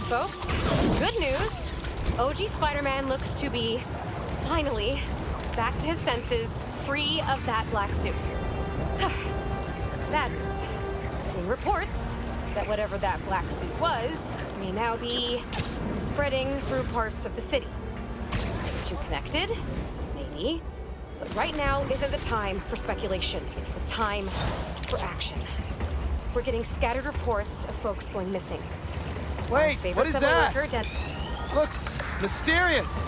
folks. Good news. OG Spider-Man looks to be, finally, back to his senses, free of that black suit. Bad news. Seeing reports that whatever that black suit was may now be spreading through parts of the city. Are the two connected? Maybe. But right now isn't the time for speculation. It's the time for action. We're getting scattered reports of folks going missing. Wait, what is that? Dead. Looks mysterious.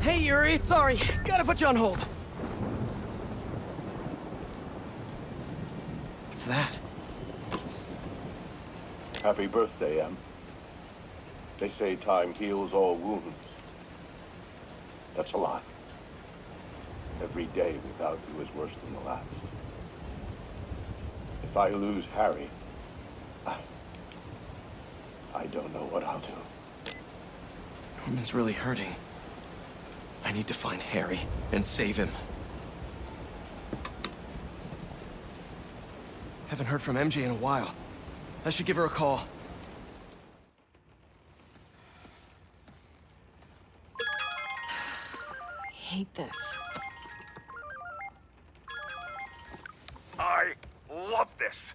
Hey, Yuri, sorry. Gotta put you on hold. What's that? Happy birthday, Em. They say time heals all wounds. That's a lie. Every day without you is worse than the last. If I lose Harry, I don't know what I'll do. Norman's really hurting. I need to find Harry and save him. Haven't heard from MJ in a while. I should give her a call. I hate this. I love this.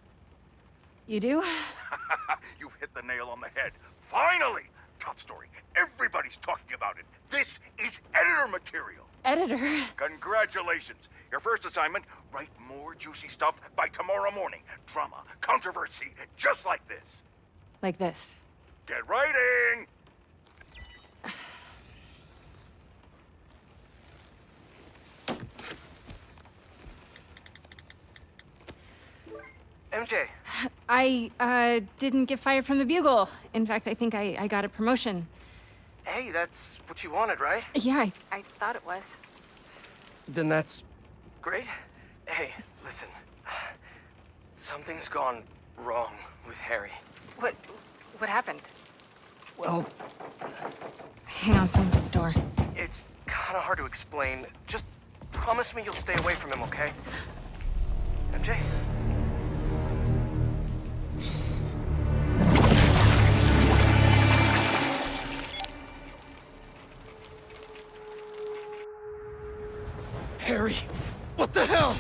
You do? You've hit the nail on the head. Finally! Top story. Everybody's talking about it. This is editor material. Editor? Congratulations. Your first assignment, write more juicy stuff by tomorrow morning. Drama, controversy, just like this. Like this. Get writing! MJ. I didn't get fired from the Bugle. In fact, I think I got a promotion. Hey, that's what you wanted, right? Yeah, I thought it was. Then that's... Great. Hey, listen. Something's gone wrong with Harry. What happened? well... Hang on, someone's at the door. It's kind of hard to explain. Just promise me you'll stay away from him, okay? MJ? Harry! What the hell?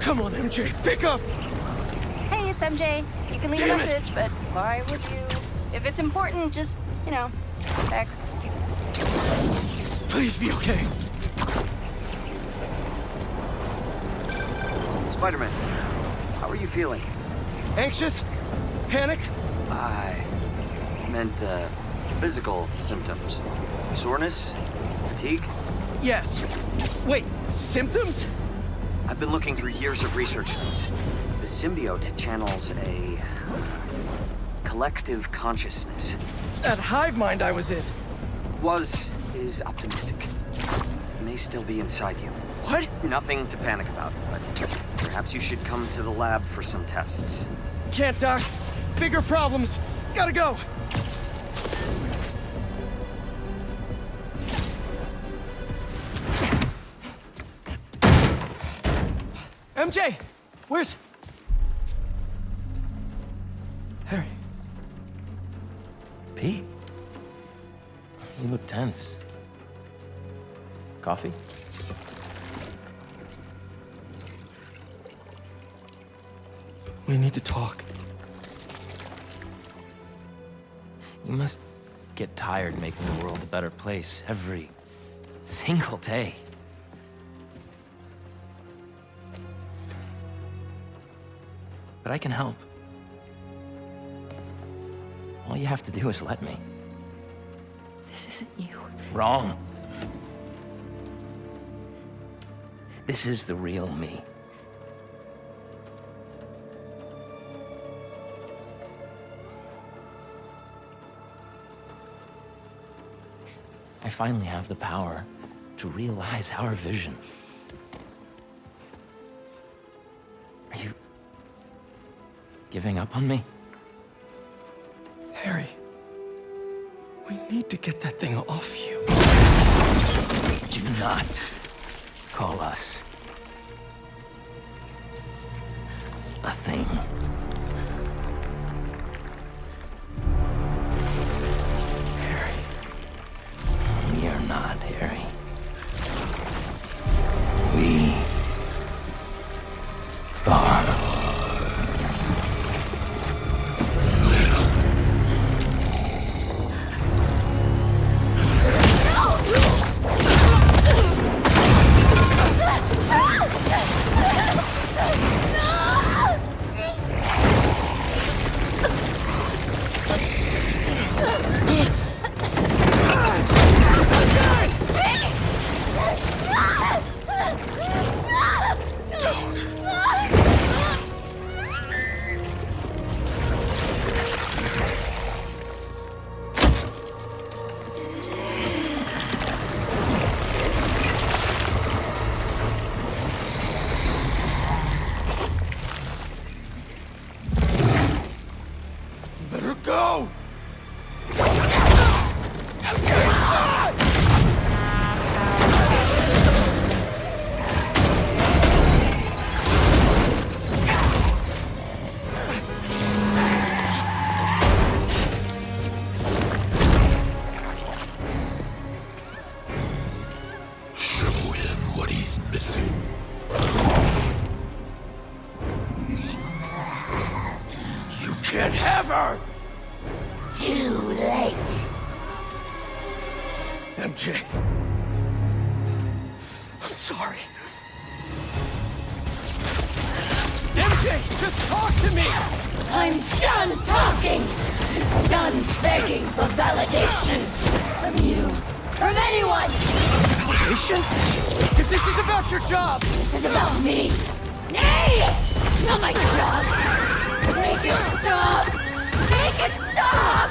Come on, MJ, pick up! Hey, it's MJ. You can leave Damn a it. message, but why would you? If it's important, just, you know, text. Please be okay. Spider-Man, how are you feeling? Anxious? Panicked? I meant, physical symptoms. Soreness? Fatigue? Yes. Wait, symptoms? I've been looking through years of research notes. The symbiote channels a collective consciousness. That hive mind I was in. Is optimistic. May still be inside you. What? Nothing to panic about, but perhaps you should come to the lab for some tests. Can't, Doc. Bigger problems. Gotta go. MJ! Where's... Harry? Pete? You look tense. Coffee? We need to talk. You must get tired making the world a better place every single day. But I can help. All you have to do is let me. This isn't you. Wrong. This is the real me. I finally have the power to realize our vision. Giving up on me? Harry, we need to get that thing off you. Do not call us a thing. Harry. We are not, Harry. We are. Let her go! Show him what he's missing. You can't have her! Too late. MJ. I'm sorry. MJ, just talk to me! I'm done talking. Done begging for validation. From you. From anyone. Validation? If this is about your job! This is about me. Nay! Not my job. Make it stop. Make it stop!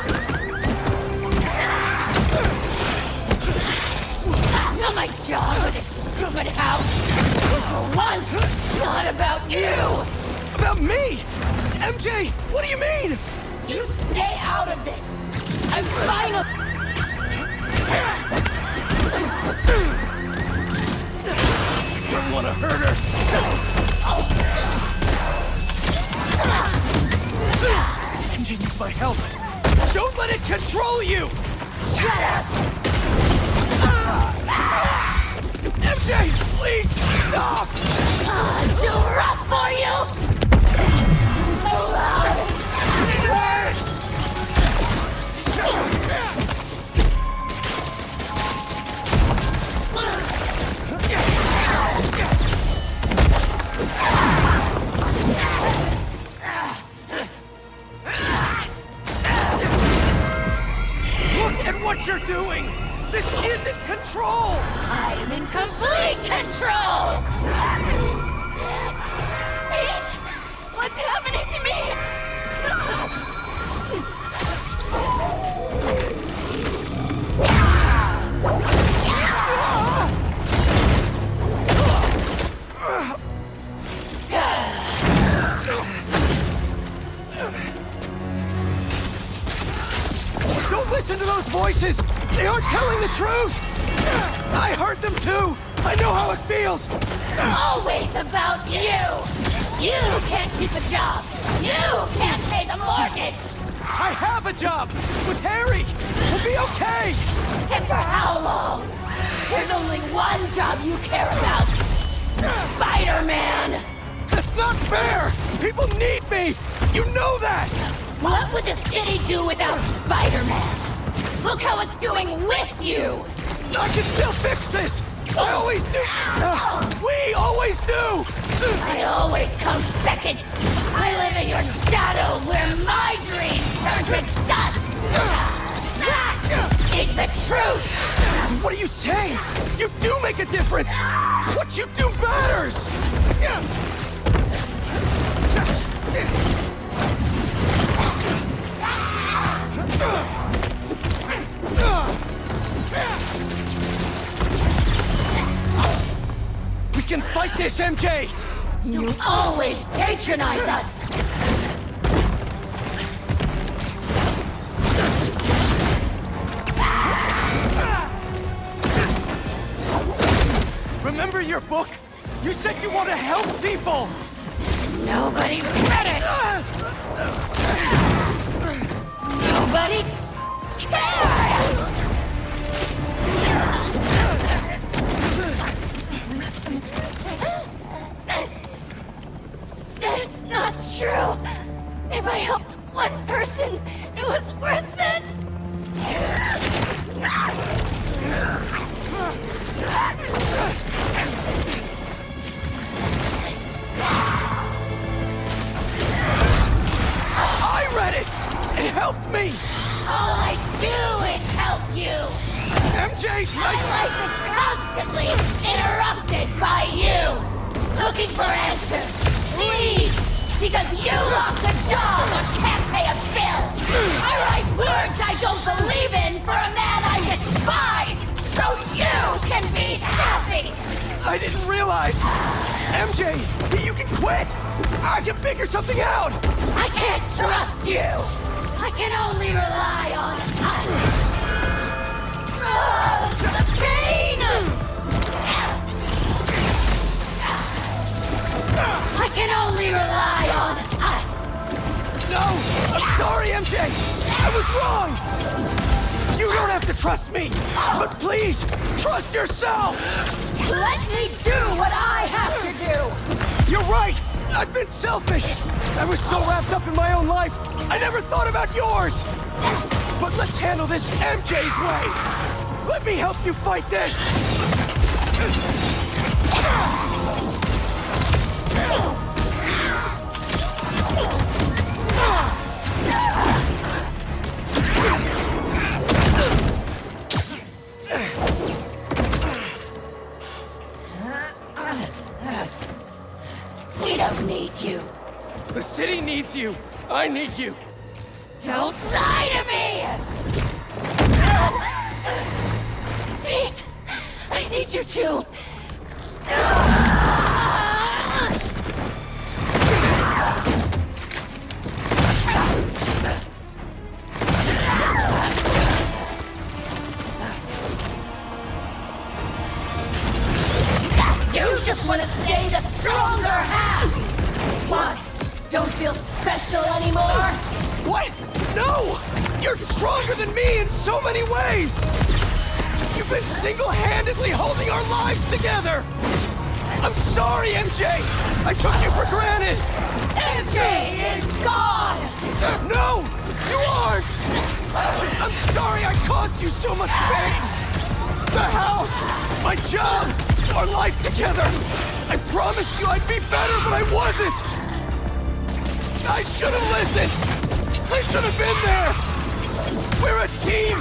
Not my job with this stupid house. For once, not about you. About me? MJ, what do you mean? You stay out of this. I'm final. Don't want to hurt her. MJ needs my help. Don't let it control you! Shut up! MJ, please stop! Too rough for you? It hurts! Look at what you're doing! This isn't control! I'm in complete control! Pete! What's happening to me? Don't listen to those voices! They aren't telling the truth! I heard them too! I know how it feels! Always about you! You can't keep a job! You can't pay the mortgage! I have a job! With Harry! We'll be okay! And for how long? There's only one job you care about! Spider-Man! That's not fair! People need me! You know that! What would the city do without Spider-Man? Look how it's doing with you! I can still fix this! I always do! We always do! I always come second! I live in your shadow where my dreams turn to dust! That is the truth! What are you saying? You do make a difference! What you do matters! We can fight this, MJ! You always patronize us! book! You said you want to help people! Nobody read it! Nobody cared! That's not true! If I helped one person, it was worth it! I read it! It helped me! All I do is help you! MJ, My life is constantly interrupted by you! Looking for answers! Please! Because you lost a job or can't pay a bill! I write words I don't believe in for a man I despise! So you can be happy! I didn't realize! MJ, you can quit! I can figure something out! I can't trust you! I can only rely on us! The pain! I can only rely on us! No! I'm sorry, MJ! I was wrong! You don't have to trust me! But please, trust yourself! Let me do what I have to do! You're right! I've been selfish! I was so wrapped up in my own life, I never thought about yours! But let's handle this MJ's way! Let me help you fight this! We don't need you. The city needs you! I need you! Don't lie to me! Pete! I need you too! You just want to stay the stronger half! What? Don't feel special anymore? What? No! You're stronger than me in so many ways! You've been single-handedly holding our lives together! I'm sorry, MJ! I took you for granted! MJ is gone! No! You aren't! I'm sorry I caused you so much pain! The house! My job! Our life together! I promised you I'd be better, but I wasn't! I should have listened! I should have been there! We're a team!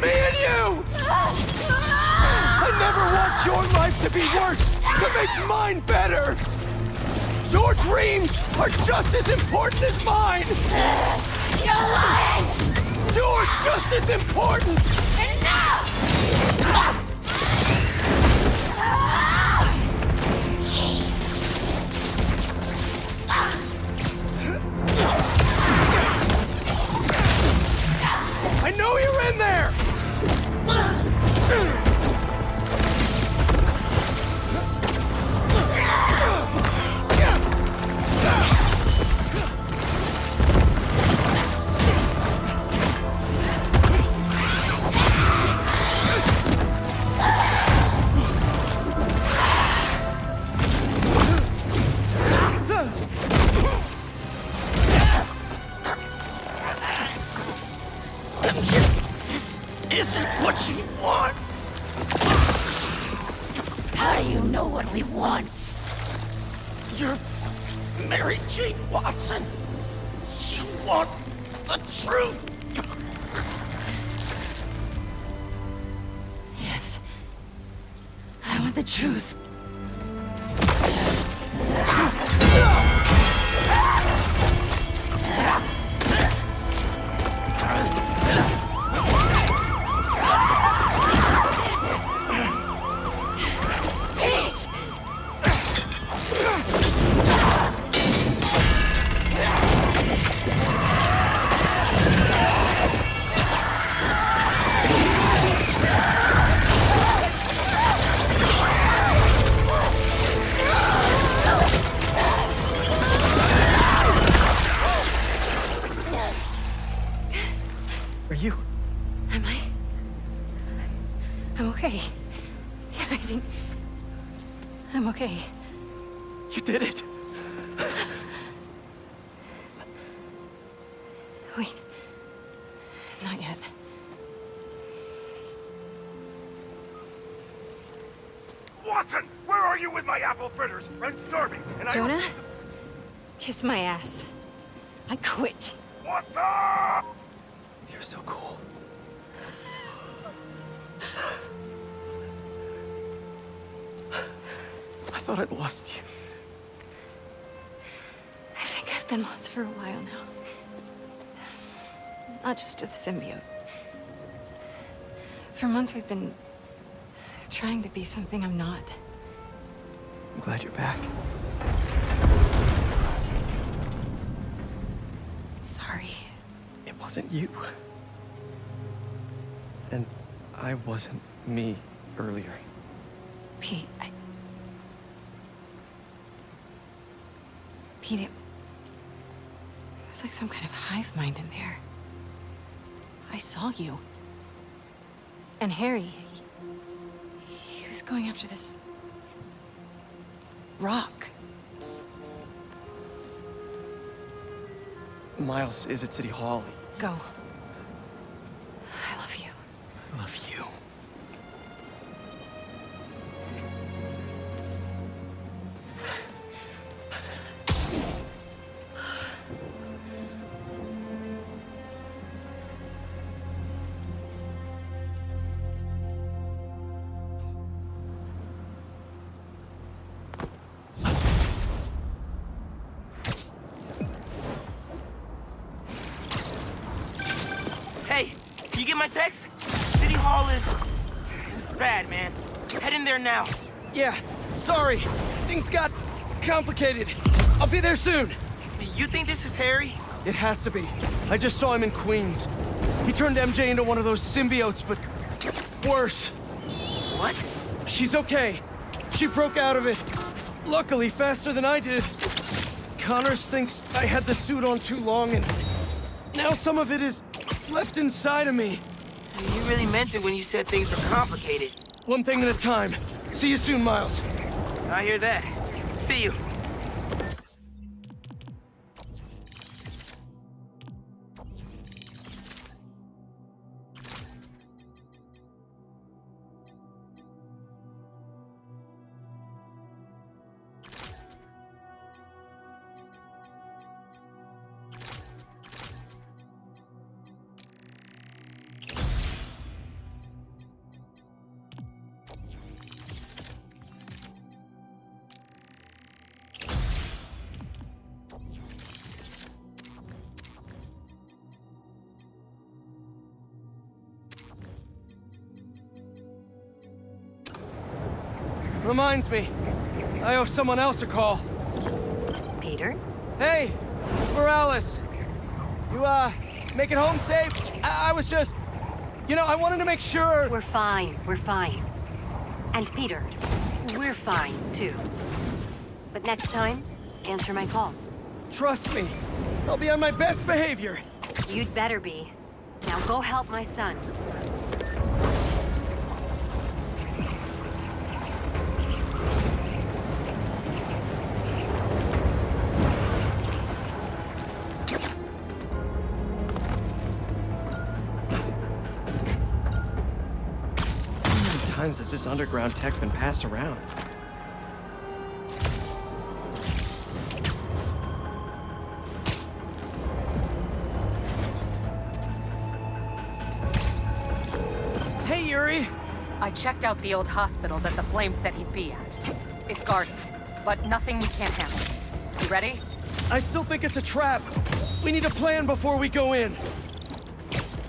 Me and you! I never want your life to be worse, to make mine better! Your dreams are just as important as mine! You're lying! You're just as important! Enough! I know you're in there! This isn't what you want! How do you know what we want? You're Mary Jane Watson. You want the truth. Yes. I want the truth. Are you? Am I? I'm okay. Yeah, I think I'm okay. You did it! Wait. Not yet. Watson, where are you with my apple fritters? I'm starving, and Jonah? Kiss my ass. I quit. Watson! You're so cool. I thought I'd lost you. I think I've been lost for a while now. Not just to the symbiote. For months I've been trying to be something I'm not. I'm glad you're back. Sorry. It wasn't you. And I wasn't me earlier. Pete, Pete, it was like some kind of hive mind in there. I saw you. And Harry, he was going after this rock. Miles is at City Hall. Go. I love you. I love you. Hey, you get my text? City Hall is bad, man. Head in there now. Yeah, sorry. Things got complicated. I'll be there soon. You think this is Harry? It has to be. I just saw him in Queens. He turned MJ into one of those symbiotes, but worse. What? She's okay. She broke out of it. Luckily, faster than I did. Connors thinks I had the suit on too long, and now some of it is left inside of me. You really meant it when you said things were complicated. One thing at a time. See you soon, Miles. I hear that. See you. Reminds me, I owe someone else a call. Peter? Hey, it's Morales. You, make it home safe? I was just... You know, I wanted to make sure... We're fine. We're fine. And Peter, we're fine, too. But next time, answer my calls. Trust me, I'll be on my best behavior. You'd better be. Now go help my son. How many times has this underground tech been passed around? Hey, Yuri! I checked out the old hospital that the flame said he'd be at. It's guarded, but nothing we can't handle. You ready? I still think it's a trap. We need a plan before we go in.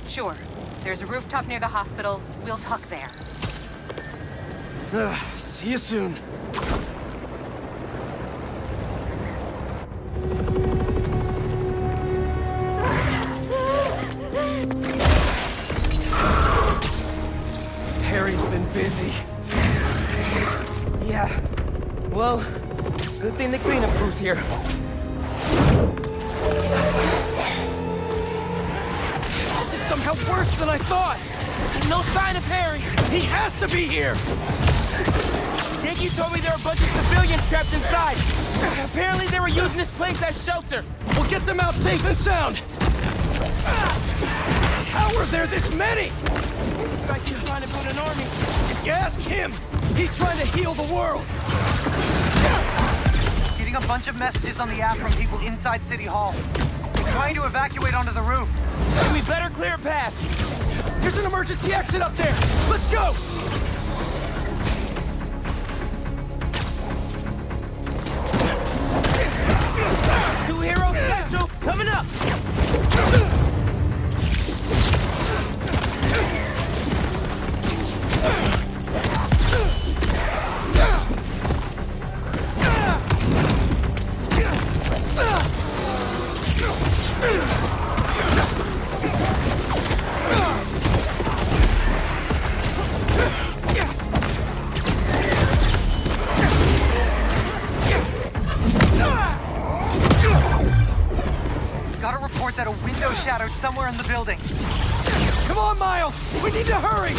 Sure. There's a rooftop near the hospital. We'll talk there. See you soon. Harry's been busy. Yeah. Well, good thing the cleanup crew's here. This is so somehow worse than I thought! No sign of Harry! He has to be here! Yankee told me there were a bunch of civilians trapped inside. Apparently they were using this place as shelter. We'll get them out safe and sound! How are there this many? Looks like he's trying to build an army. If you ask him, he's trying to heal the world! Getting a bunch of messages on the app from people inside City Hall. They're trying to evacuate onto the roof. Then we better clear a path. There's an emergency exit up there! Let's go! Two hero special coming up! Got a report that a window shattered somewhere in the building. Come on, Miles! We need to hurry!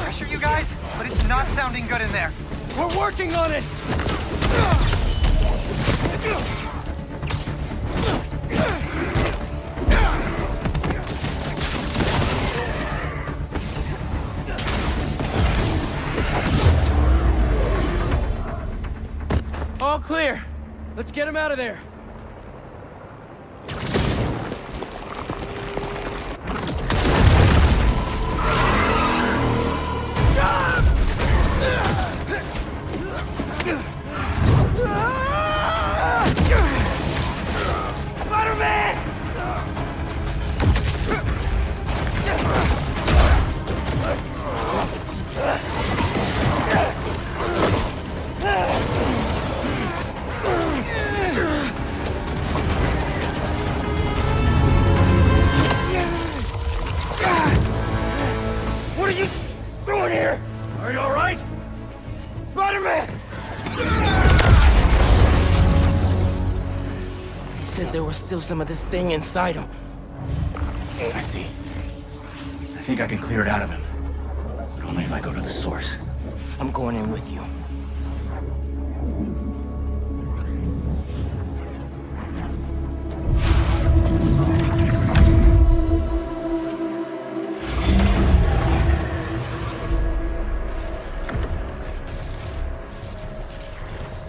Pressure, you guys, but it's not sounding good in there. We're working on it! All clear. Let's get him out of there! What are you doing here? Are you all right? Spider-Man! He said there was still some of this thing inside him. I see. I think I can clear it out of him. But only if I go to the source. I'm going in with you.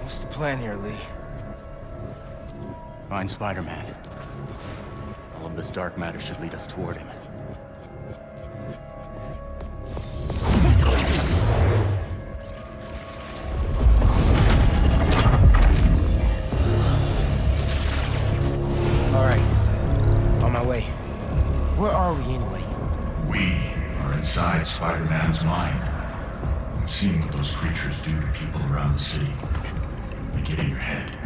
What's the plan here, Lee? Find Spider-Man. All of this dark matter should lead us toward him. All right. On my way. Where are we anyway? We are inside Spider-Man's mind. We've seen what those creatures do to people around the city. They get in your head,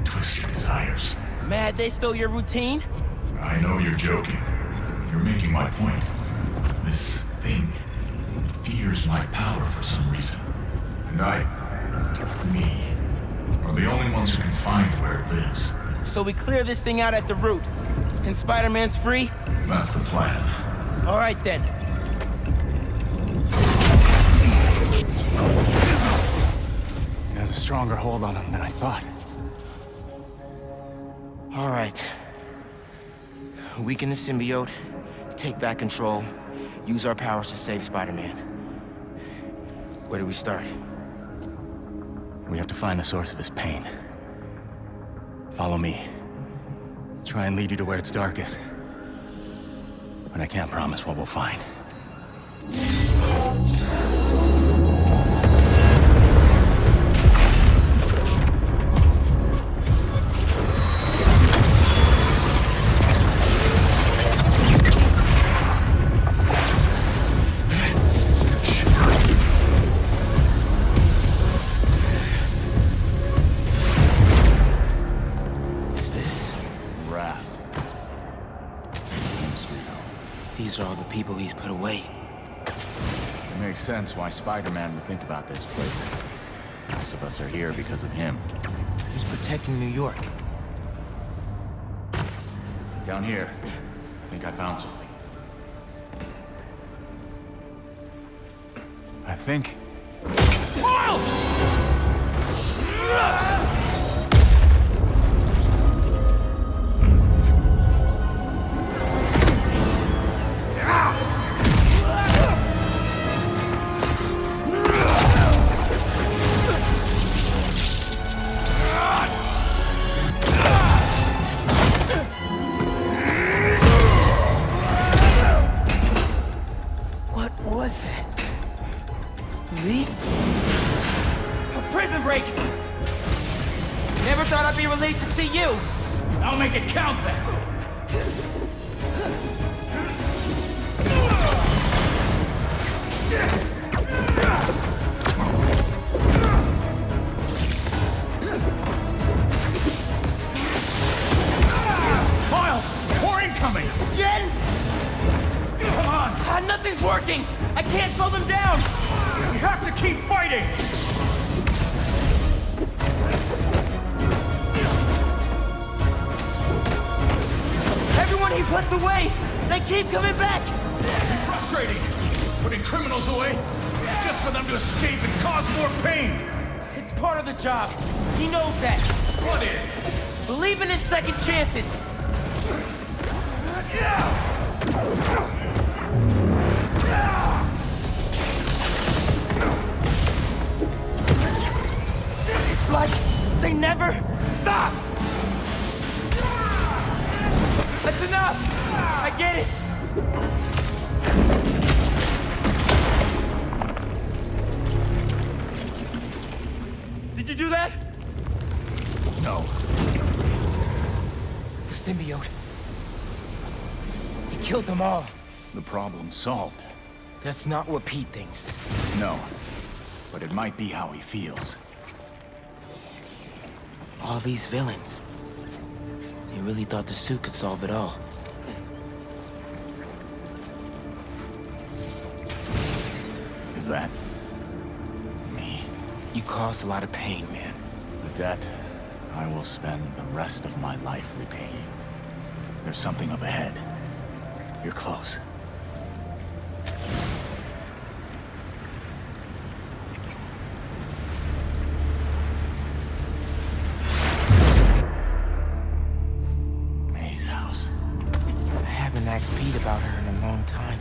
twist your desires. Mad they stole your routine? I know you're joking. You're making my point. This thing fears my power for some reason. And we, are the only ones who can find where it lives. So we clear this thing out at the root. And Spider-Man's free? That's the plan. All right then. It has a stronger hold on him than I thought. All right. Weaken the symbiote, take back control, use our powers to save Spider-Man. Where do we start? We have to find the source of his pain. Follow me. Try and lead you to where it's darkest. But I can't promise what we'll find. These are all the people he's put away. It makes sense why Spider-Man would think about this place. most of us are here because of him. Who's protecting New York? Down here, I think I found something. I think... Miles! What was that? Lee? A prison break! Never thought I'd be relieved to see you! I'll make it count then! Miles! More incoming! Again? Come on! Nothing's working! I can't slow them down! We have to keep fighting! Everyone he puts away! They keep coming back! Frustrating! Putting criminals away just for them to escape and cause more pain! It's part of the job. He knows that. What is? Believing in second chances. It's like they never stop! That's enough! I get it! Did you do that? No. The symbiote. He killed them all. The problem's solved. That's not what Pete thinks. No. But it might be how he feels. All these villains. He really thought the suit could solve it all. Is that... me? You caused a lot of pain, man. The debt I will spend the rest of my life repaying. There's something up ahead. You're close. May's house. I haven't asked Pete about her in a long time.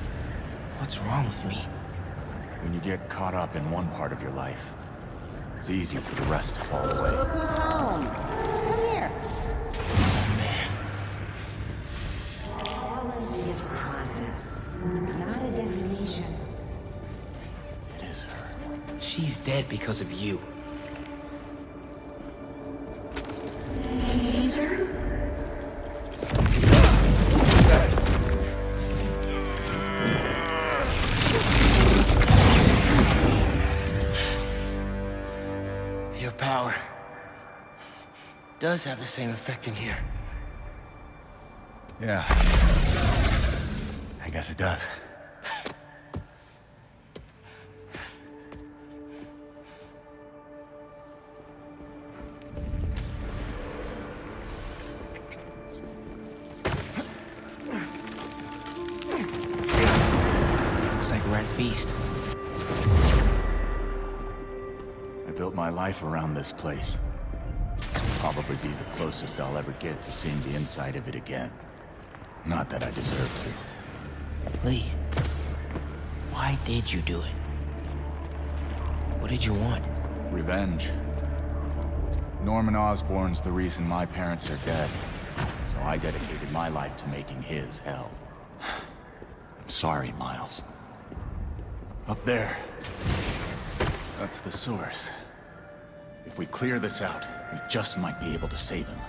What's wrong with me? When you get caught up in one part of your life, it's easy for the rest to fall away. Look who's home. Come here. Oh, man. LMG is a process, not a destination. It is her. She's dead because of you. Peter? Your power does have the same effect in here. Yeah. I guess it does. Looks like we're at feast. I built my life around this place. Probably be the closest I'll ever get to seeing the inside of it again. Not that I deserve to. Lee, why did you do it? What did you want? Revenge. Norman Osborn's the reason my parents are dead. So I dedicated my life to making his hell. I'm sorry, Miles. Up there. That's the source. If we clear this out, we just might be able to save him.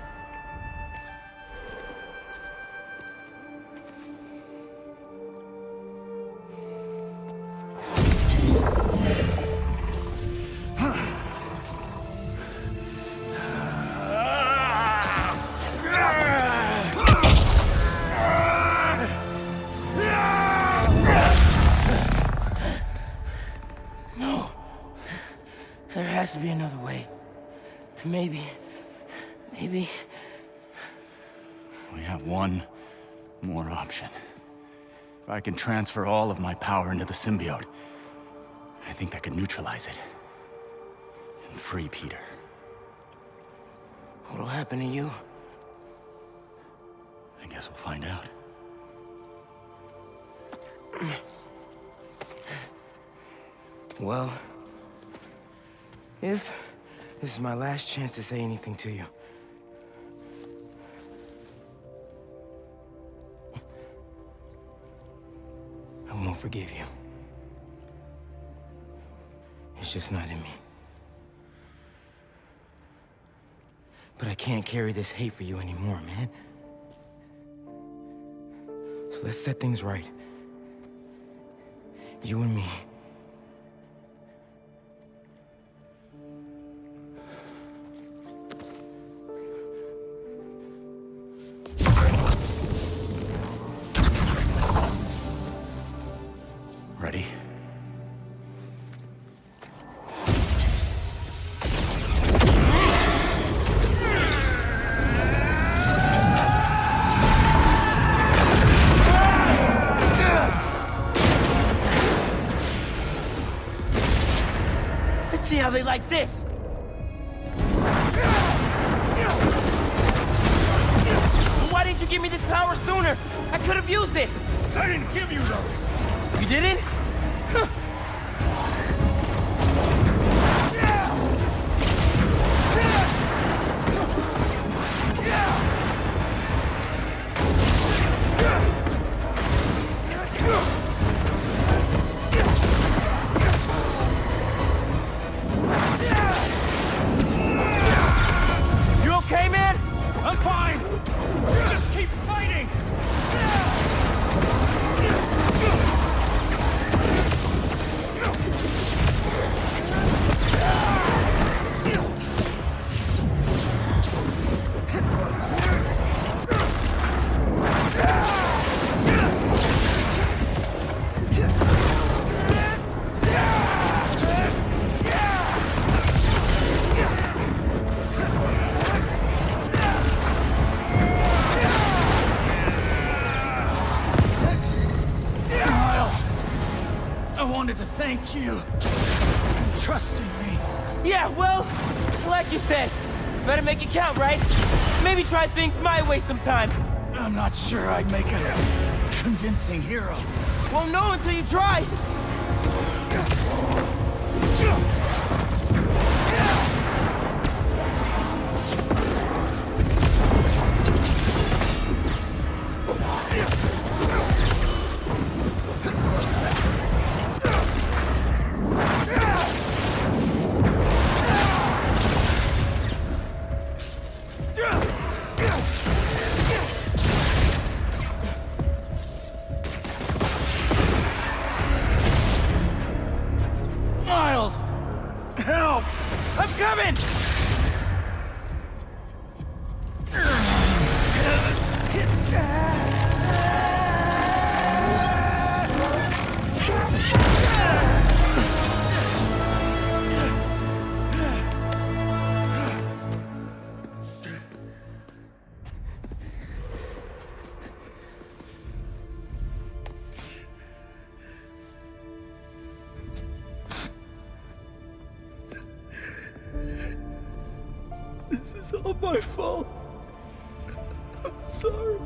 There has to be another way. Maybe... We have one more option. If I can transfer all of my power into the symbiote, I think that could neutralize it. And free Peter. What'll happen to you? I guess we'll find out. Well, if this is my last chance to say anything to you, I won't forgive you. It's just not in me. But I can't carry this hate for you anymore, man. So let's set things right. You and me. Ready? Let's see how they like this. Why didn't you give me this power sooner? I could have used it. I didn't give you those. You didn't? Huh. You okay, man? I'm fine. Just keep fighting. I wanted to thank you for trusting me. Yeah, well, like you said, better make it count, right? Maybe try things my way sometime. I'm not sure I'd make a convincing hero. Won't know until you try. Miles! Help! I'm coming! This is all my fault. I'm sorry.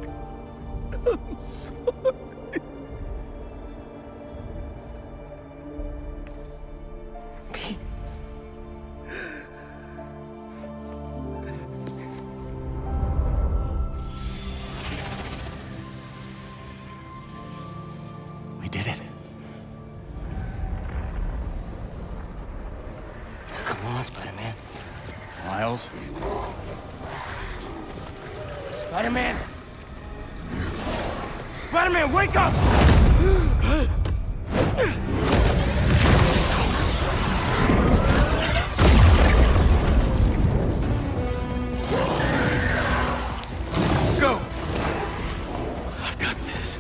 I'm sorry. We did it. Come on, Spider-Man. Miles? Spider-Man! Spider-Man, wake up! Go! I've got this.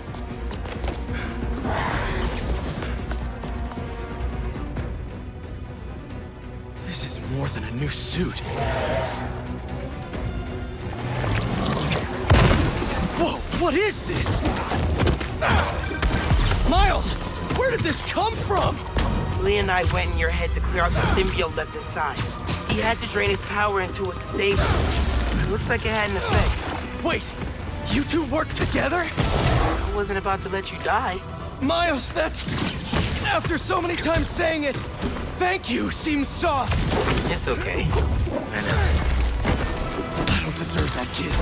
This more than a new suit. Whoa, what is this? Miles, where did this come from? Lee and I went in your head to clear out the symbiote left inside. He had to drain his power into it to save us. It looks like it had an effect. Wait, you two worked together? I wasn't about to let you die. Miles, that's... After so many times saying it, thank you seems soft. It's okay. I know. I don't deserve that kid.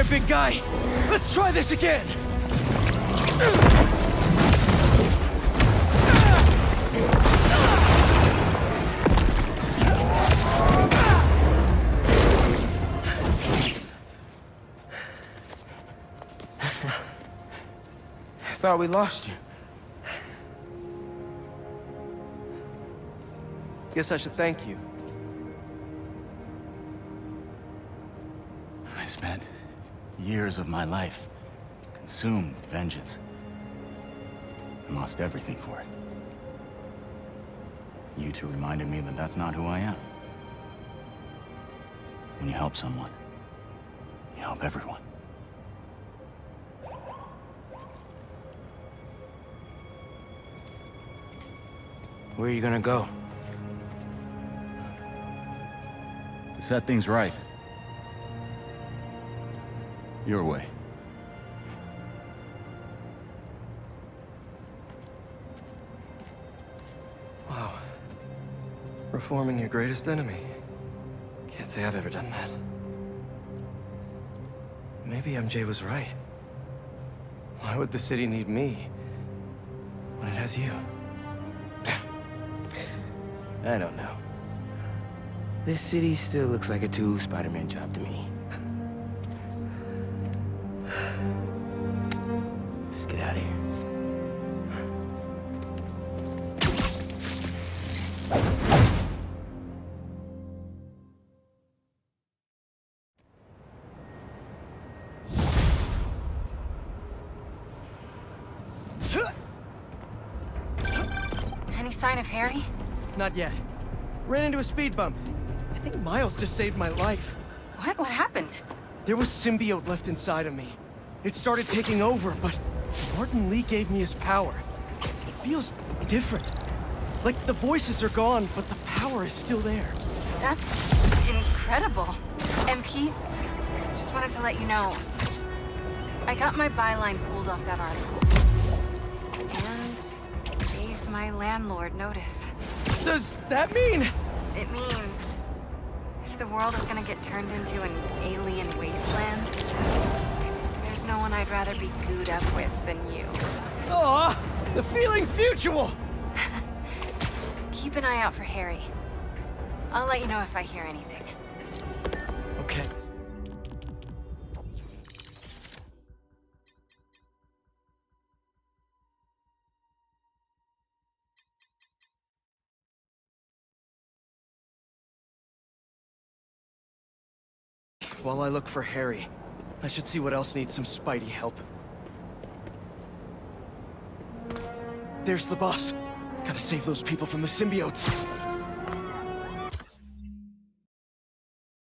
Big guy, let's try this again! I thought we lost you. Guess I should thank you. I spent years of my life consumed with vengeance and lost everything for it. You two reminded me that that's not who I am. When you help someone, you help everyone. Where are you gonna go? To set things right. Your way. Wow. Reforming your greatest enemy. Can't say I've ever done that. Maybe MJ was right. Why would the city need me when it has you? I don't know. This city still looks like a Spider-Man job to me. Let's get out of here. Any sign of Harry? Not yet. Ran into a speed bump. I think Miles just saved my life. What? What happened? There was symbiote left inside of me. It started taking over, but Martin Lee gave me his power. It feels different. Like the voices are gone, but the power is still there. That's incredible. And Pete, just wanted to let you know, I got my byline pulled off that article. And gave my landlord notice. Does that mean? It means if the world is gonna get turned into an alien wasteland, there's no one I'd rather be gooed up with than you. Aw, the feeling's mutual! Keep an eye out for Harry. I'll let you know if I hear anything. Okay. While I look for Harry, I should see what else needs some Spidey help. There's the boss. Gotta save those people from the symbiotes.